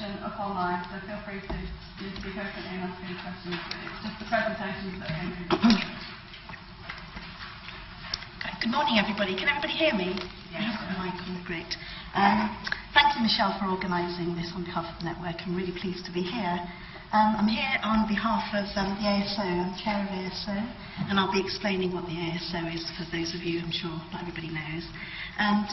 session up online, so feel free to speak openly and ask any questions. It's just the presentations that came through. Good morning, everybody. Can everybody hear me? Yes. I've got the mic on. Great. Thank you, Michelle, for organising this on behalf of the network. I'm really pleased to be here. I'm here on behalf of the ASO. I'm chair of ASO, and I'll be explaining what the ASO is for those of you, I'm sure not everybody knows. And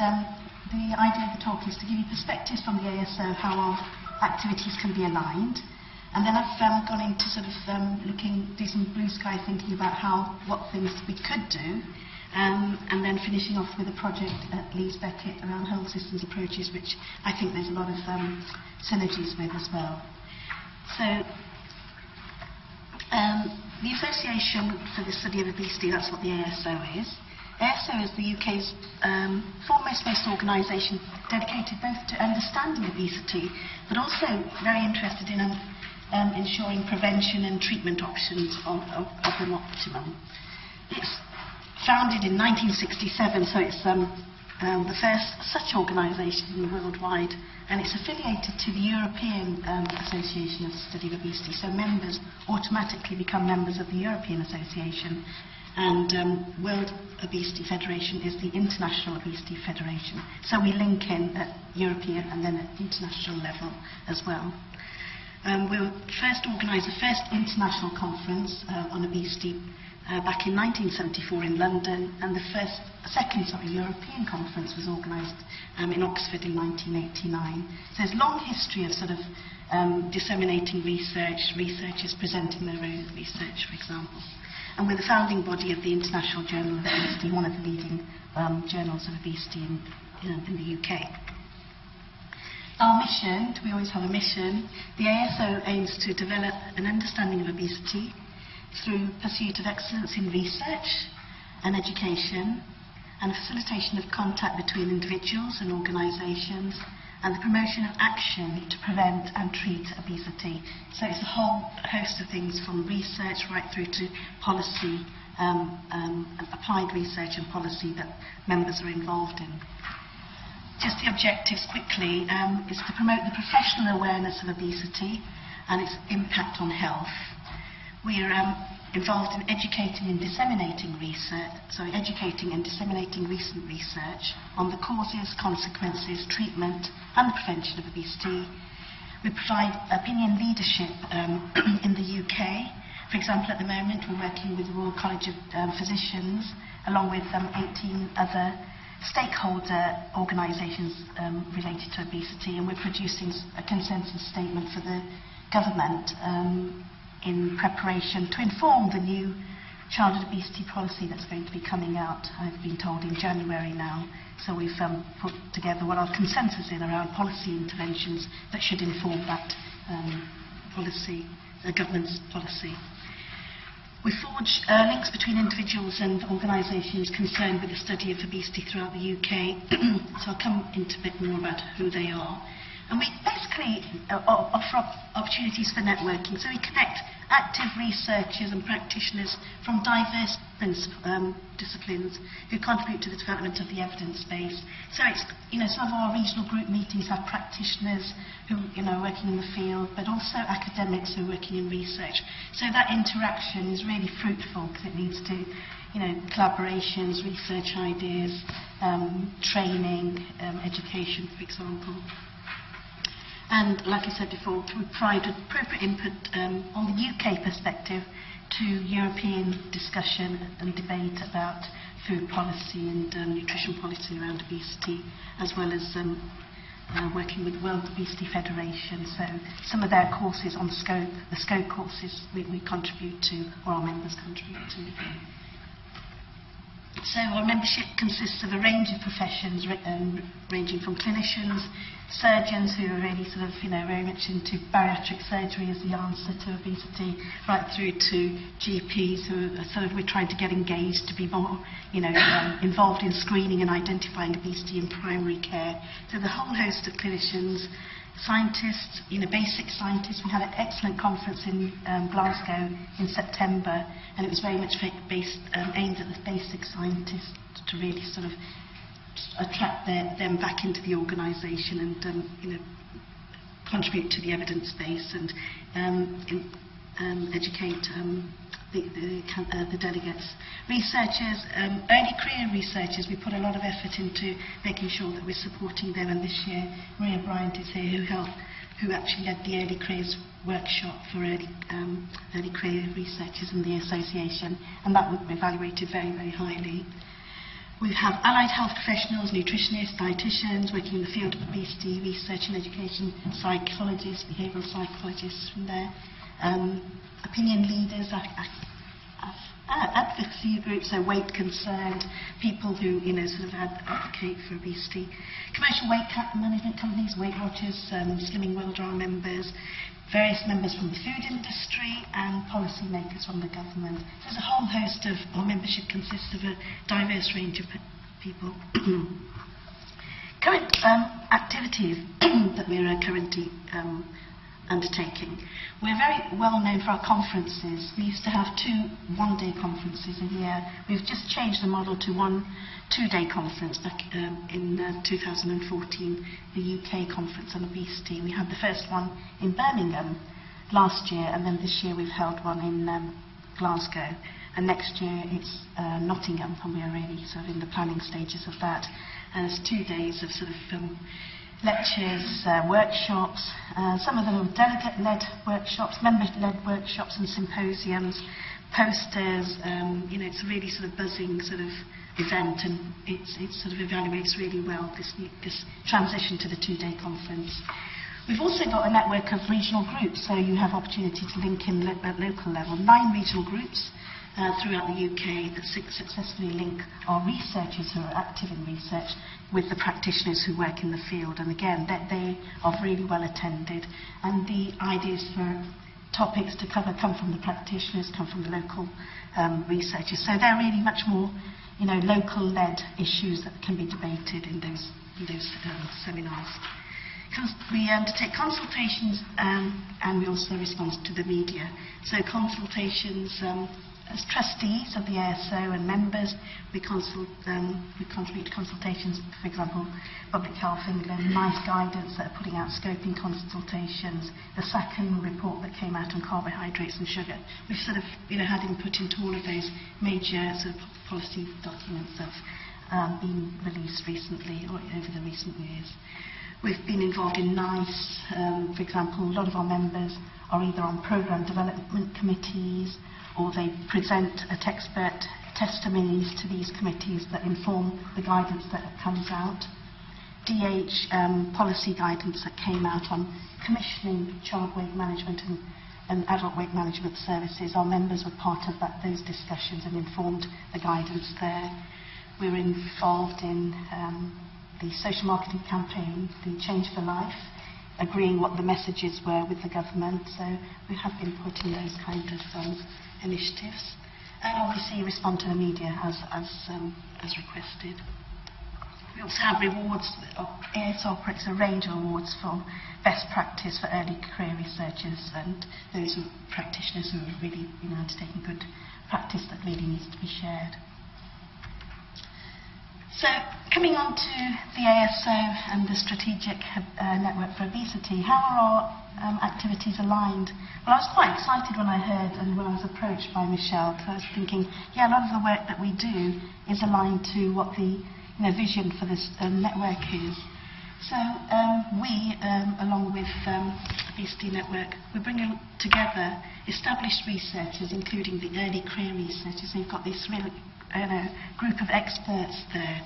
the idea of the talk is to give you perspectives from the ASO, how our activities can be aligned. And then I've gone into sort of do some blue sky thinking about what things we could do. And then finishing off with a project at Becca around whole systems approaches, which I think there's a lot of synergies with as well. So, the Association for the Study of Obesity, that's what the ASO is. ASO is the UK's foremost organisation dedicated both to understanding obesity, but also very interested in ensuring prevention and treatment options of an optimum. It's founded in 1967, so it's the first such organisation worldwide, and it's affiliated to the European Association of the Study of Obesity, so members automatically become members of the European Association, and World Obesity Federation is the International Obesity Federation, so we link in at European and then at international level as well. We first organised the first international conference on obesity back in 1974 in London, and the second European conference was organised in Oxford in 1989. So there's a long history of sort of disseminating research, researchers presenting their own research, for example. And we're the founding body of the International Journal of Obesity, one of the leading journals of obesity in the UK. Our mission, we always have a mission, the ASO aims to develop an understanding of obesity through pursuit of excellence in research and education, and facilitation of contact between individuals and organisations, and the promotion of action to prevent and treat obesity. So it's a whole host of things, from research right through to policy, applied research and policy that members are involved in. Just the objectives quickly is to promote the professional awareness of obesity and its impact on health. We are involved in educating and disseminating recent research on the causes, consequences, treatment and the prevention of obesity. We provide opinion leadership in the UK. For example, at the moment we're working with the Royal College of Physicians along with 18 other stakeholder organisations related to obesity, and we're producing a consensus statement for the government in preparation to inform the new childhood obesity policy that's going to be coming out, I've been told, in January now. So we've put together what our consensus is around policy interventions that should inform that policy, the government's policy. We forge links between individuals and organisations concerned with the study of obesity throughout the UK. So I'll come into a bit more about who they are. And we basically offer opportunities for networking. So we connect active researchers and practitioners from diverse disciplines who contribute to the development of the evidence base. So it's, some of our regional group meetings have practitioners who, are working in the field, but also academics who are working in research. So that interaction is really fruitful because it leads to, collaborations, research ideas, training, education, for example. And like I said before, we provide appropriate input on the UK perspective to European discussion and debate about food policy and nutrition policy around obesity, as well as working with the World Obesity Federation. So some of their courses on the scope courses we contribute to, or our members contribute to. So our membership consists of a range of professions, ranging from clinicians, surgeons who are really sort of, very much into bariatric surgery as the answer to obesity, right through to GPs who are sort of, we're trying to get engaged to be more, involved in screening and identifying obesity in primary care. So the whole host of clinicians, scientists, basic scientists. We had an excellent conference in Glasgow in September, and it was very much aimed at the basic scientists to really sort of attract them back into the organisation and contribute to the evidence base and educate the delegates. Researchers, early career researchers, we put a lot of effort into making sure that we're supporting them, and this year Maria Bryant is here who actually led the early careers workshop for early career researchers in the association, and that was evaluated very, very highly. We have allied health professionals, nutritionists, dietitians working in the field of obesity, research and education, psychologists, behavioural psychologists from there, opinion leaders, advocacy groups, so weight concerned, people who sort of advocate for obesity, commercial weight management companies, Weight Watchers, Slimming World are our members, various members from the food industry and policy makers from the government. There's a whole host of, our membership consists of a diverse range of people. Current activities that we are currently undertaking. We're very well known for our conferences. We used to have 2 one-day conferences a year. We've just changed the model to 1 two-day conference back in 2014, the UK Conference on Obesity. We had the first one in Birmingham last year, and then this year we've held one in Glasgow, and next year it's Nottingham, and we are really sort of in the planning stages of that. And it's 2 days of sort of lectures, workshops, some of them are delegate-led workshops, member-led workshops and symposiums, posters. It's a really sort of buzzing sort of event, and it sort of evaluates really well this transition to the 2-day conference. We've also got a network of regional groups, so you have opportunity to link in at local level. 9 regional groups throughout the UK that successfully link our researchers who are active in research with the practitioners who work in the field, and again they are really well attended, and the ideas for topics to cover come from the practitioners, come from the local researchers, so they're really much more local-led issues that can be debated in those seminars. We undertake consultations and we also respond to the media. So consultations, as trustees of the ASO and members, we contribute to consultations, for example, Public Health England, NICE Guidance that are putting out scoping consultations, the second report that came out on carbohydrates and sugar. We've sort of had input into all of those major sort of policy documents that have been released recently or over the recent years. We've been involved in NICE, for example. A lot of our members are either on programme development committees or they present expert testimonies to these committees that inform the guidance that comes out. DH policy guidance that came out on commissioning child weight management and adult weight management services. Our members were part of those discussions and informed the guidance there. We were involved in the social marketing campaign, the Change for Life, agreeing what the messages were with the government, so we have been putting those kind of initiatives, and obviously respond to the media as requested. We also have rewards. AS operates a range of awards for best practice for early career researchers and those practitioners who are really undertaking good practice that really needs to be shared. So, coming on to the ASO and the Strategic Network for Obesity, how are our activities aligned? Well, I was quite excited when I heard and when I was approached by Michelle, because I was thinking, yeah, a lot of the work that we do is aligned to what the vision for this network is. So we, along with Obesity Network, we're bringing together established researchers, including the early career researchers. We've got this really group of experts there,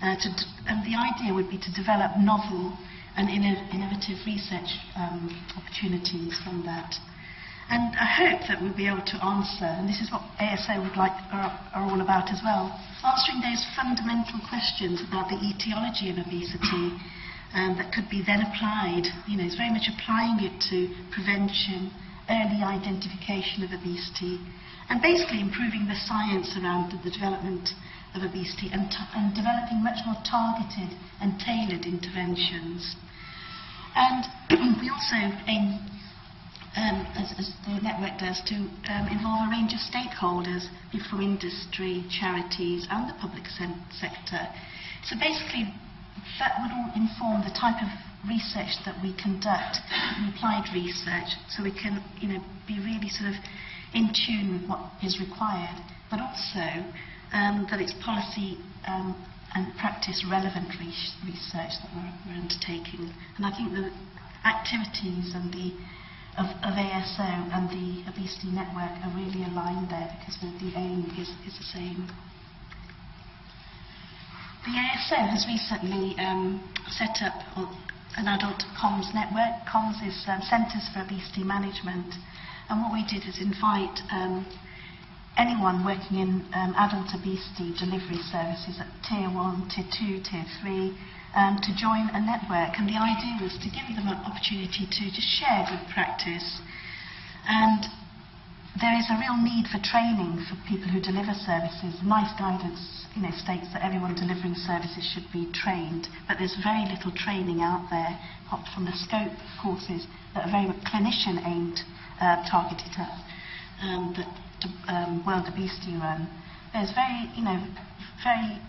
and the idea would be to develop novel and innovative research opportunities from that. And I hope that we'll be able to answer, and this is what ASO are all about as well, answering those fundamental questions about the etiology of obesity that could be then applied. It's very much applying it to prevention, early identification of obesity, and basically improving the science around the development of obesity and developing much more targeted and tailored interventions. And we also aim, as the network does, to involve a range of stakeholders, people from industry, charities and the public sector. So basically that would all inform the type of research that we conduct, applied research, so we can, be really sort of in tune with what is required, but also that it's policy and practice relevant research that we're undertaking. And I think the activities and of ASO and the Obesity Network are really aligned there, because the aim is the same. The ASO has recently set up an adult comms network. Comms is Centres for Obesity Management, and what we did is invite anyone working in adult obesity delivery services at Tier 1, Tier 2, Tier 3 to join a network, and the idea was to give them an opportunity to just share good practice. And there is a real need for training for people who deliver services. NICE guidance states that everyone delivering services should be trained, but there's very little training out there, apart from the scope courses that are very clinician aimed, targeted at that World Obesity run. There's very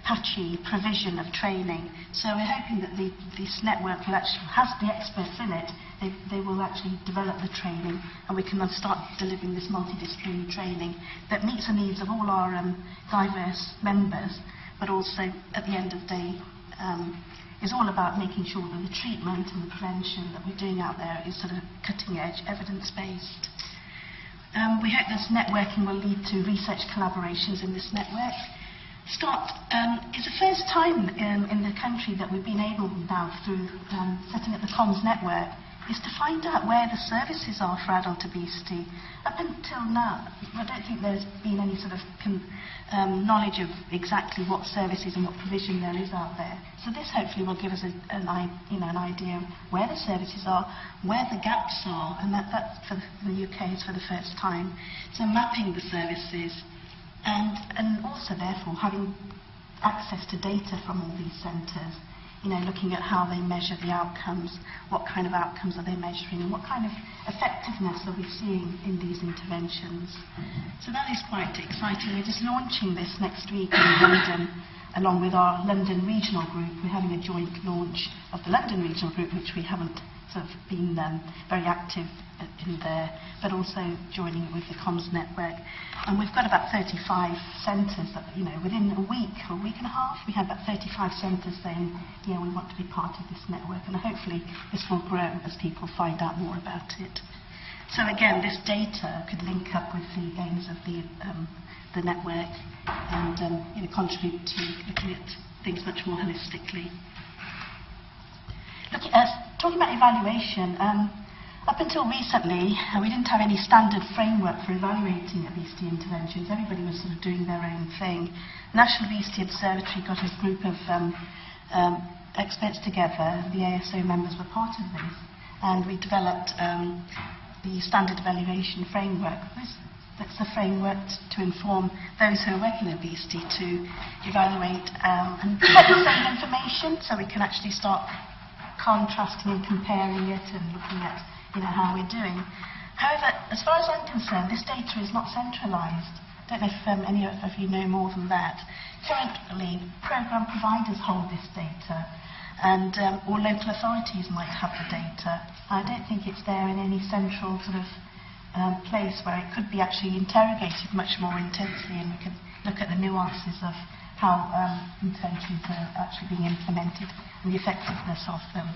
patchy provision of training. So we're hoping that this network will actually has the experts in it. They will actually develop the training, and we can then start delivering this multidisciplinary training that meets the needs of all our diverse members, but also at the end of the day is all about making sure that the treatment and the prevention that we're doing out there is sort of cutting edge, evidence-based. We hope this networking will lead to research collaborations in this network. It's the first time in the country that we've been able now, through setting up the comms network, is to find out where the services are for adult obesity. Up until now, I don't think there's been any sort of knowledge of exactly what services and what provision there is out there. So this hopefully will give us an idea of where the services are, where the gaps are, and that for the UK is for the first time. So mapping the services, and also therefore having access to data from all these centres, looking at how they measure the outcomes, what kind of outcomes are they measuring, and what kind of effectiveness are we seeing in these interventions. So that is quite exciting. We're just launching this next week in London, along with our London regional group. We're having a joint launch of the London regional group, which we haven't sort of been very active in there, but also joining with the comms network. And we've got about 35 centres that, within a week or a week and a half, we had about 35 centres saying, we want to be part of this network, and hopefully this will grow as people find out more about it. So again, this data could link up with the aims of the network and contribute to looking at things much more holistically. Talking about evaluation, up until recently, we didn't have any standard framework for evaluating obesity interventions. Everybody was sort of doing their own thing. National Obesity Observatory got a group of experts together. The ASO members were part of this, and we developed the standard evaluation framework. That's the framework to inform those who are working in obesity to evaluate and get the same information, so we can actually start contrasting and comparing it and looking at how we're doing. However, as far as I'm concerned, this data is not centralised. I don't know if any of you know more than that. Currently, programme providers hold this data, and or local authorities might have the data. I don't think it's there in any central sort of place where it could be actually interrogated much more intensely, and we could look at the nuances of how interventions are actually being implemented and the effectiveness of them.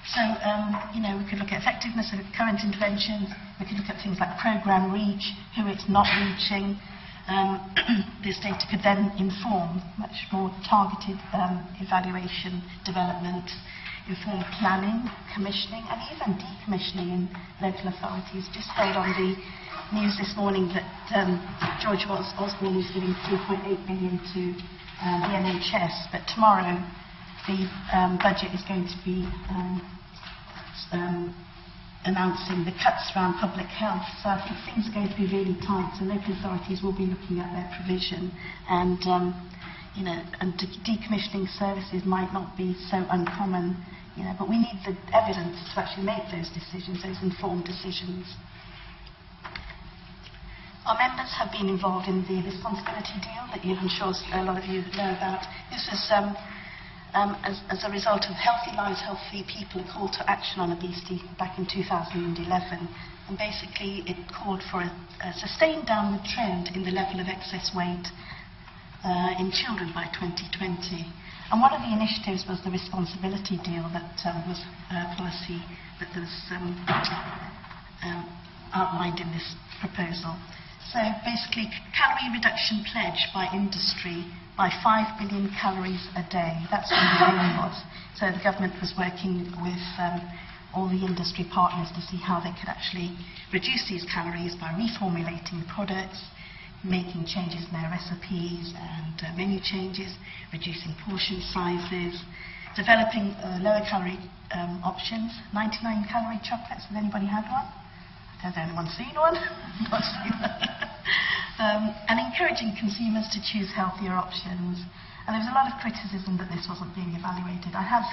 So, we could look at effectiveness of current interventions. We could look at things like programme reach, who it's not reaching. This data could then inform much more targeted evaluation, development, inform planning, commissioning, and even decommissioning in local authorities. Just heard on the news this morning that George Osborne is giving 3.8 billion to the NHS, but tomorrow the budget is going to be announcing the cuts around public health. So I think things are going to be really tight, so local authorities will be looking at their provision, and decommissioning services might not be so uncommon, but we need the evidence to actually make those decisions, those informed decisions. Our members have been involved in the responsibility deal that I'm sure a lot of you know about. This was as a result of Healthy Lives, Healthy People, a call to action on obesity back in 2011. And basically it called for a sustained downward trend in the level of excess weight in children by 2020. And one of the initiatives was the responsibility deal that was a policy that was outlined in this proposal. So basically, calorie reduction pledge by industry by 5 billion calories a day. That's what the aim was. So the government was working with all the industry partners to see how they could actually reduce these calories by reformulating products, making changes in their recipes and menu changes, reducing portion sizes, developing lower calorie options, 99 calorie chocolates. Has anybody had one? Has anyone seen one? Not seen one. And encouraging consumers to choose healthier options. And there was a lot of criticism that this wasn't being evaluated. I have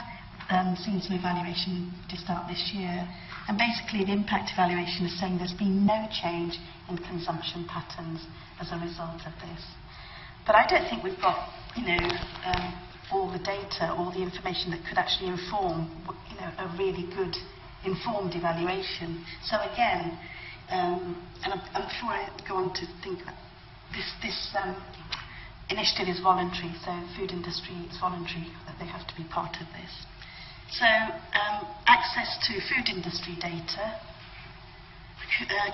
seen some evaluation just out this year, and basically the impact evaluation is saying there's been no change in consumption patterns as a result of this. But I don't think we've got, all the data, all the information that could actually inform, a really good informed evaluation. So again, and I'm before I go on to think that this initiative is voluntary, so food industry is voluntary, that they have to be part of this. So access to food industry data,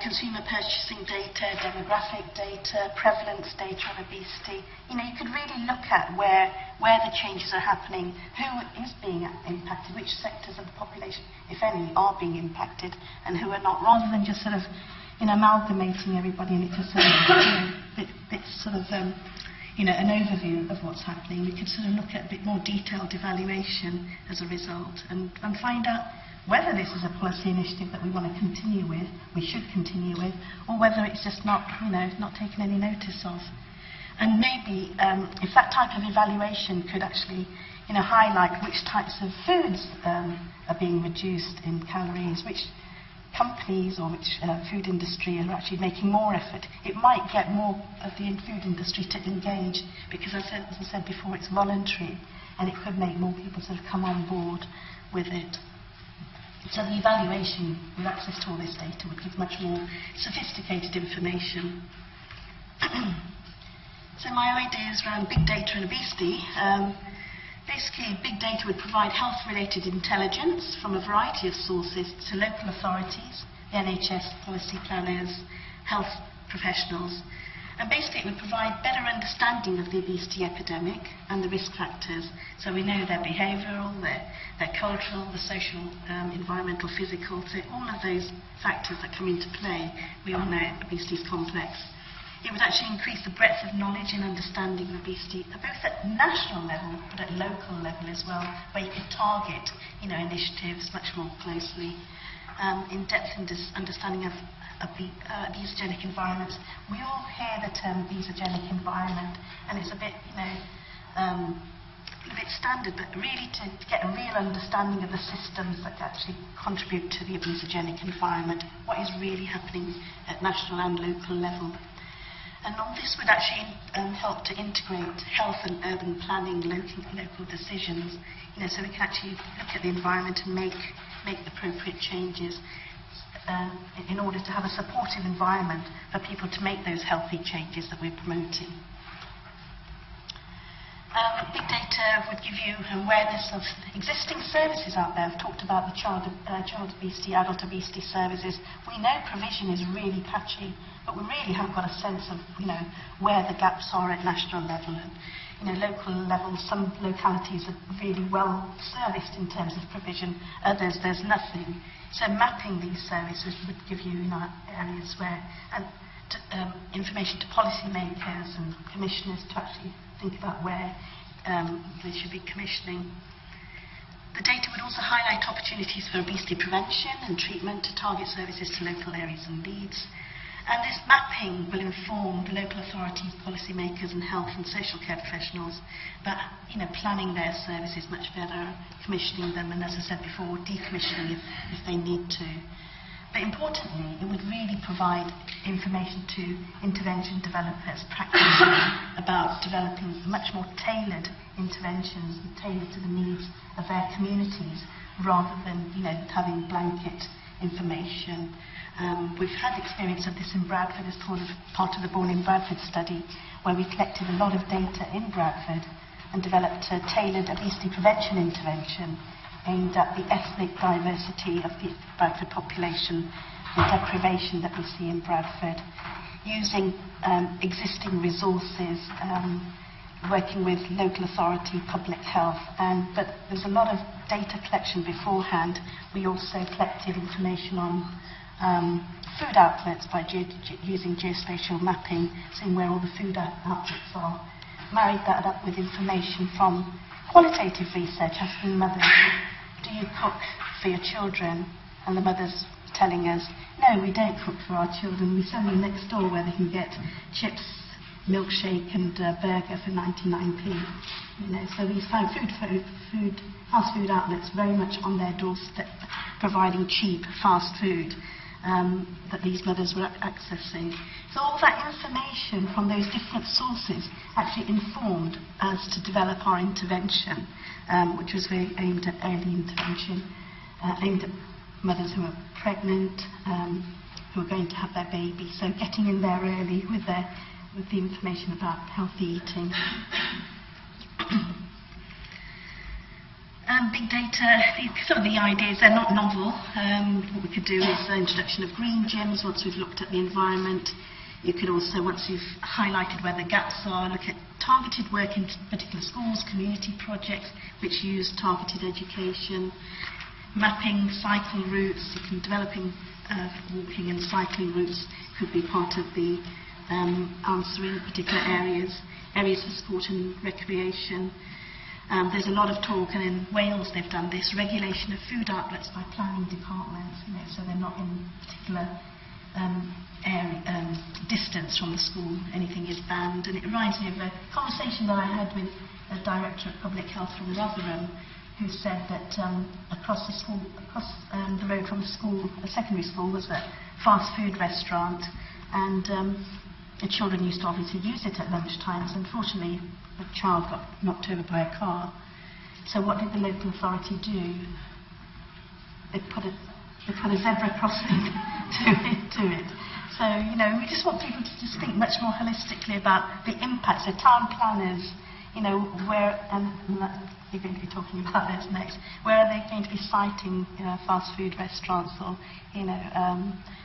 consumer purchasing data, demographic data, prevalence data on obesity. You could really look at where the changes are happening, who is being impacted, which sectors of the population, if any, are being impacted, and who are not, rather than just sort of, amalgamating everybody and it's just sort of, an overview of what's happening. We could sort of look at a bit more detailed evaluation as a result and find out whether this is a policy initiative that we want to continue with, we should continue with, or whether it's just not taken any notice of. And maybe if that type of evaluation could actually, highlight which types of foods are being reduced in calories, which companies or which food industry are actually making more effort, it might get more of the food industry to engage, because as I said before, it's voluntary, and it could make more people sort of come on board with it. So the evaluation with access to all this data would give much more sophisticated information. So my ideas around big data and obesity. Basically, big data would provide health-related intelligence from a variety of sources to local authorities, the NHS, policy planners, health professionals. And basically, it would provide better understanding of the obesity epidemic and the risk factors. So we know their behavioural, their cultural, the social, environmental, physical. So all of those factors that come into play, we all know obesity is complex. It would actually increase the breadth of knowledge and understanding of obesity, both at national level, but at local level as well, where you could target, initiatives much more closely. In-depth understanding of obesogenic environments. We all hear the term obesogenic environment, and it's a bit, a bit standard, but really to get a real understanding of the systems that actually contribute to the obesogenic environment, what is really happening at national and local level. And all this would actually help to integrate health and urban planning, local decisions, so we can actually look at the environment and make appropriate changes in order to have a supportive environment for people to make those healthy changes that we're promoting. Big data would give you awareness of existing services out there. I've talked about the child obesity, adult obesity services. We know provision is really patchy, but we really haven't got a sense of, where the gaps are at national level. And, local level, some localities are really well serviced in terms of provision, others there's nothing. So mapping these services would give you, areas where, and information to policymakers and commissioners to actually think about where they should be commissioning. The data would also highlight opportunities for obesity prevention and treatment to target services to local areas and needs. And this mapping will inform the local authorities, policymakers and health and social care professionals about planning their services much better, commissioning them, and as I said before, decommissioning if they need to. But importantly, it would really provide information to intervention developers, practitioners, about about developing much more tailored interventions, tailored to the needs of their communities, rather than, you know, having blanket information. We've had experience of this in Bradford as part of the Born in Bradford study, where we collected a lot of data in Bradford and developed a tailored obesity prevention intervention aimed at the ethnic diversity of the Bradford population, the deprivation that we see in Bradford, using existing resources, working with local authority, public health, but there's a lot of data collection beforehand. We also collected information on food outlets by using geospatial mapping, seeing where all the food outlets are. Married that up with information from qualitative research, asking mothers, do you cook for your children? And the mothers telling us, no, we don't cook for our children. We send them next door where they can get chips, milkshake and burger for 99p. You know, so these find fast food outlets very much on their doorstep, providing cheap, fast food that these mothers were accessing. So all that information from those different sources actually informed us to develop our intervention, which was very aimed at early intervention, aimed at mothers who are pregnant, who are going to have their baby. So getting in there early with the information about healthy eating. Big data, some of the ideas, they're not novel. What we could do is the introduction of green gyms once we've looked at the environment. You could also, once you've highlighted where the gaps are, look at targeted work in particular schools, community projects which use targeted education, mapping cycle routes. You can developing walking and cycling routes could be part of the answering particular areas of sport and recreation. There's a lot of talk, and in Wales they've done this, regulation of food outlets by planning departments, you know, so they're not in particular distance from the school, anything is banned. And it reminds me of a conversation that I had with a director of public health from Rotherham, who said that across the road from the school, a secondary school, was a fast food restaurant, and the children used to obviously use it at lunchtimes. Unfortunately, a child got knocked over by a car. So what did the local authority do? They put a zebra crossing to it. So, you know, we just want people to just think much more holistically about the impacts. So town planners, you know, where, and you're going to be talking about this next, where are they going to be citing fast food restaurants, or, you know,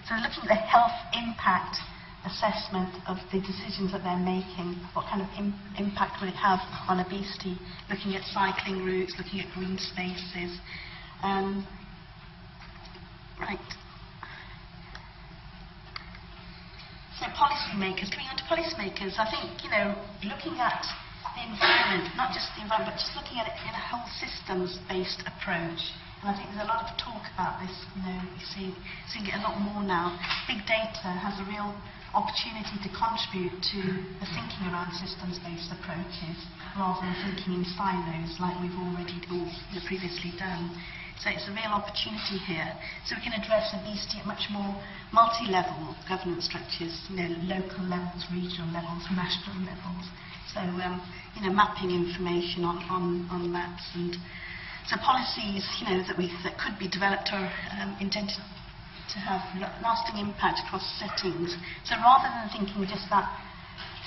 so looking at the health impact assessment of the decisions that they're making, what kind of impact will it have on obesity, looking at cycling routes, looking at green spaces. Right. So policymakers, coming on to policymakers, I think, you know, looking at the environment, not just the environment, but just looking at it in a whole systems-based approach. And I think there's a lot of talk about this, you know, we're seeing it a lot more now. Big data has a real opportunity to contribute to the thinking around systems-based approaches, rather than thinking in silos like we've already previously done. So it's a real opportunity here. So we can address obesity at much more multi-level governance structures, you know, local levels, regional levels, national levels. So, you know, mapping information on maps, and so policies, you know, that could be developed or intended to have lasting impact across settings. So rather than thinking just that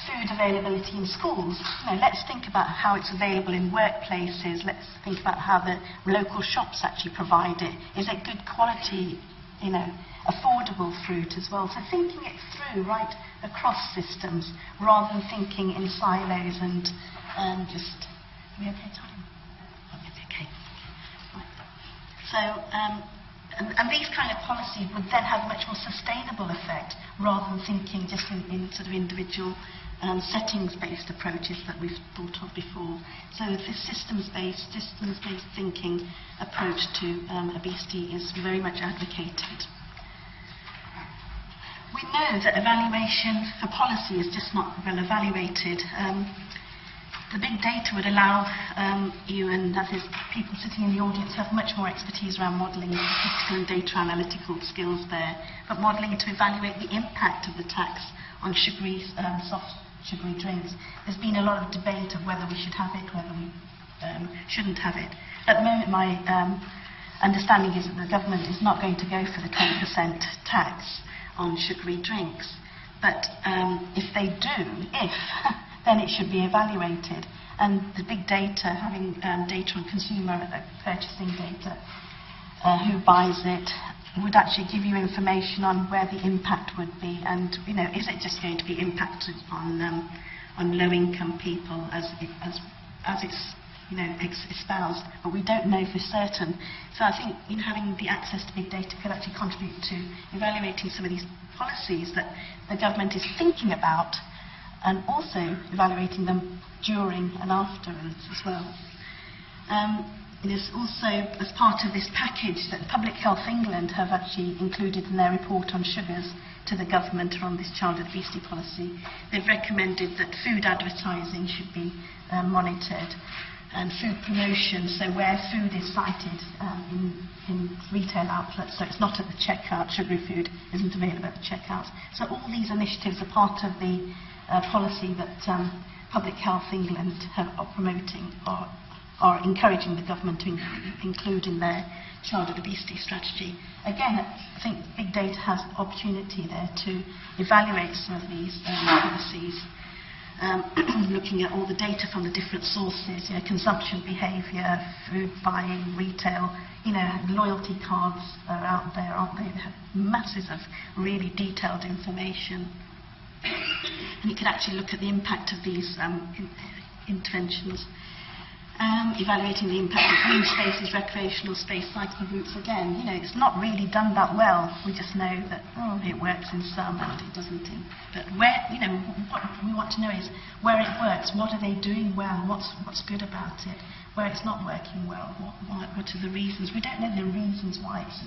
food availability in schools, you know, let's think about how it's available in workplaces. Let's think about how the local shops actually provide it. Is it good quality, you know, affordable fruit as well? So thinking it through right across systems, rather than thinking in silos and just. Are we okay, Tom? Okay. Right. So. And these kind of policies would then have a much more sustainable effect, rather than thinking just in sort of individual settings-based approaches that we've thought of before. So this systems-based thinking approach to obesity is very much advocated. We know that evaluation for policy is just not well evaluated. The big data would allow you and others, people sitting in the audience, have much more expertise around modelling, statistical and data analytical skills there, but modelling to evaluate the impact of the tax on sugary, soft sugary drinks. There's been a lot of debate of whether we should have it, whether we shouldn't have it. At the moment, my understanding is that the government is not going to go for the 20% tax on sugary drinks. But if they do, then it should be evaluated. And the big data, having data on consumer purchasing data, who buys it, would actually give you information on where the impact would be. And, you know, is it just going to be impacted on low-income people as it's, you know, espoused? But we don't know for certain. So I think, you know, having the access to big data could actually contribute to evaluating some of these policies that the government is thinking about, and also evaluating them during and afterwards as well. It is also, as part of this package, that Public Health England have actually included in their report on sugars to the government around this child obesity policy. They've recommended that food advertising should be monitored, and food promotion, so where food is cited in retail outlets, so it's not at the checkout, sugary food isn't available at the checkout. So all these initiatives are part of the policy that Public Health England are promoting, or encouraging the government to include in their child obesity strategy. Again, I think big data has opportunity there to evaluate some of these policies, looking at all the data from the different sources, you know, consumption behaviour, food buying, retail, you know, loyalty cards are out there, aren't they? They have masses of really detailed information. And you could actually look at the impact of these interventions. Evaluating the impact of green spaces, recreational space, cycling routes. Again, you know, it's not really done that well. We just know that, oh, it works in some and it doesn't in. But where, you know, what we want to know is where it works, what are they doing well, what's good about it, where it's not working well, what are the reasons. We don't know the reasons why it's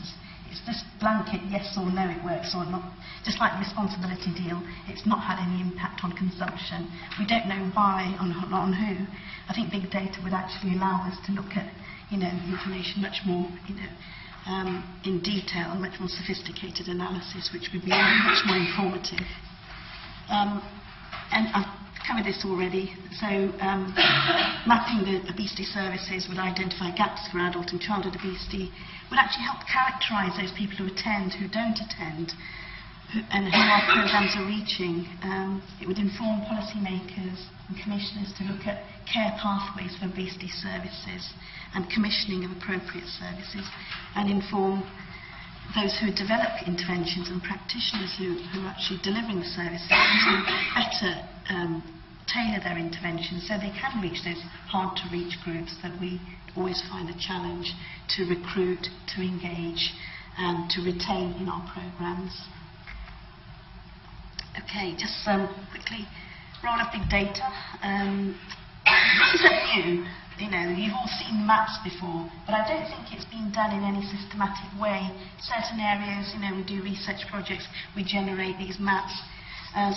just blanket yes or no, it works or not. Just like the responsibility deal, it's not had any impact on consumption. We don't know why, on who. I think big data would actually allow us to look at, you know, information much more, you know, in detail, much more sophisticated analysis, which would be much more informative. And I've covered this already. So mapping the obesity services would identify gaps for adult and childhood obesity, would actually help characterise those people who attend, who don't attend, and who our programmes are reaching. It would inform policymakers and commissioners to look at care pathways for obesity services and commissioning of appropriate services, and inform those who develop interventions and practitioners who are actually delivering the services to better tailor their interventions so they can reach those hard-to-reach groups that we always find a challenge to recruit, to engage, and to retain in our programmes. Okay, just quickly, role of big data. This isn't new. You know, you've all seen maps before, but I don't think it's been done in any systematic way. Certain areas, you know, we do research projects, we generate these maps.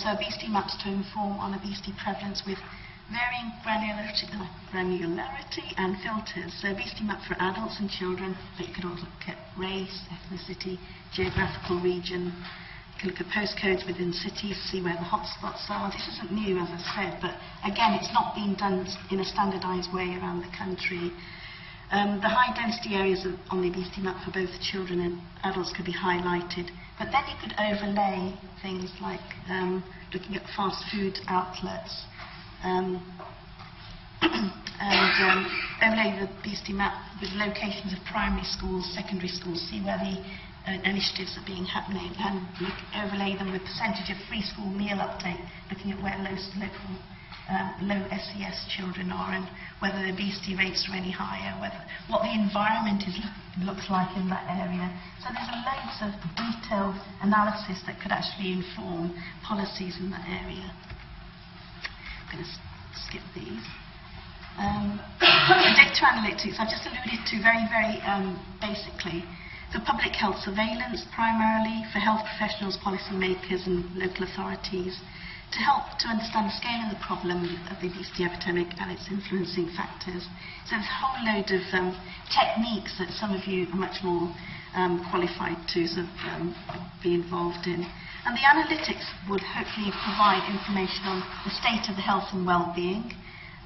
So obesity maps to inform on obesity prevalence with varying granularity and filters. So obesity map for adults and children, but you could also look at race, ethnicity, geographical region. You can look at postcodes within cities, see where the hotspots are. This isn't new, as I said, but again, it's not being done in a standardised way around the country. The high density areas on the obesity map for both children and adults could be highlighted, but then you could overlay things like looking at fast food outlets, and overlay the obesity map with locations of primary schools, secondary schools, see where the initiatives are being happening, and overlay them with percentage of free school meal uptake, looking at where low SES children are and whether the obesity rates are any higher, what the environment looks like in that area. So there's loads of detailed analysis that could actually inform policies in that area. I'm going to skip these. Data analytics, I've just alluded to very basically. For public health surveillance, primarily for health professionals, policymakers and local authorities, to help to understand the scale of the problem of the obesity epidemic and its influencing factors. So there's a whole load of techniques that some of you are much more qualified to sort of be involved in. And the analytics would hopefully provide information on the state of the health and well-being,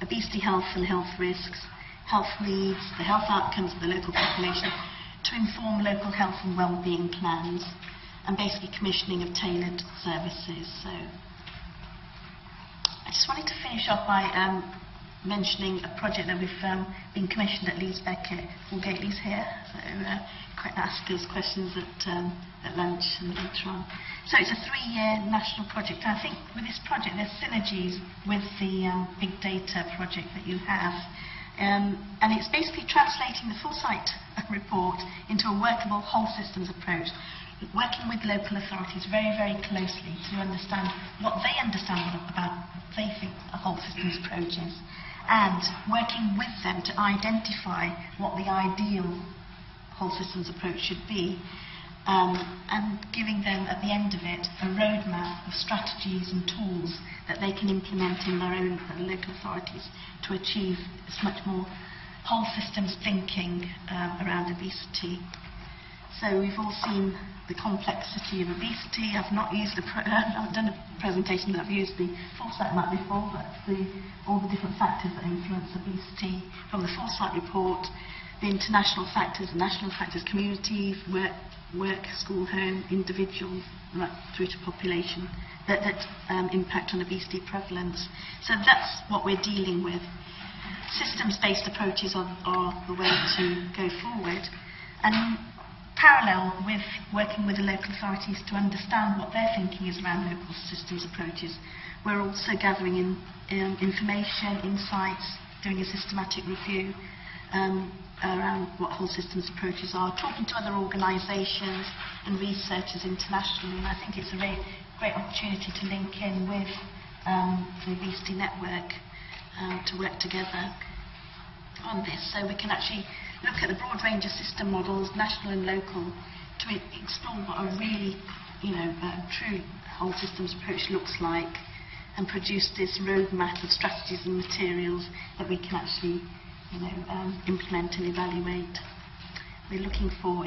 obesity health and health risks, health needs, the health outcomes of the local population, to inform local health and well-being plans, and basically commissioning of tailored services. So I just wanted to finish off by mentioning a project that we've been commissioned at Becca. Paul Gately's here, so quite ask us questions at lunch and later on. So it's a 3-year national project. I think with this project there's synergies with the big data project that you have. And it's basically translating the Foresight report into a workable whole systems approach, working with local authorities very, very closely to understand what they understand about what they think a whole systems approach is, and working with them to identify what the ideal whole systems approach should be, and giving them at the end of it a roadmap of strategies and tools that they can implement in their own local authorities to achieve as much more whole systems thinking around obesity. So we've all seen the complexity of obesity. I've not used I've done a presentation that I've used the Foresight map before, but all the different factors that influence obesity from the Foresight report, the international factors, the national factors, community, work, school, home, individual, right through to population, that impact on obesity prevalence. So that's what we're dealing with. Systems-based approaches are the way to go forward. And parallel with working with the local authorities to understand what their thinking is around local systems approaches, we're also gathering in information, insights, doing a systematic review around what whole systems approaches are, talking to other organisations and researchers internationally, and I think it's a very great opportunity to link in with the Obesity Network to work together on this, so we can actually look at the broad range of system models, national and local, to explore what a really, true whole systems approach looks like, and produce this roadmap of strategies and materials that we can actually, implement and evaluate. We're looking for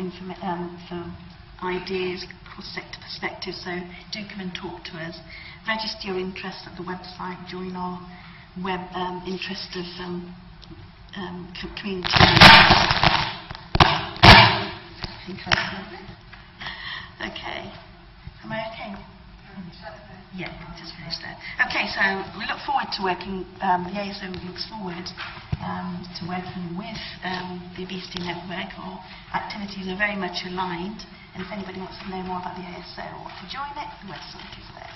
ideas, cross-sector perspectives, so do come and talk to us. Register your interest at the website, join our web interest of community. I think I said it. Okay. Am I okay? Yeah, just finished there. Okay, so we look forward to working, the ASO looks forward to working with the Obesity Network. Our activities are very much aligned, and if anybody wants to know more about the ASO or to join it, the website is there.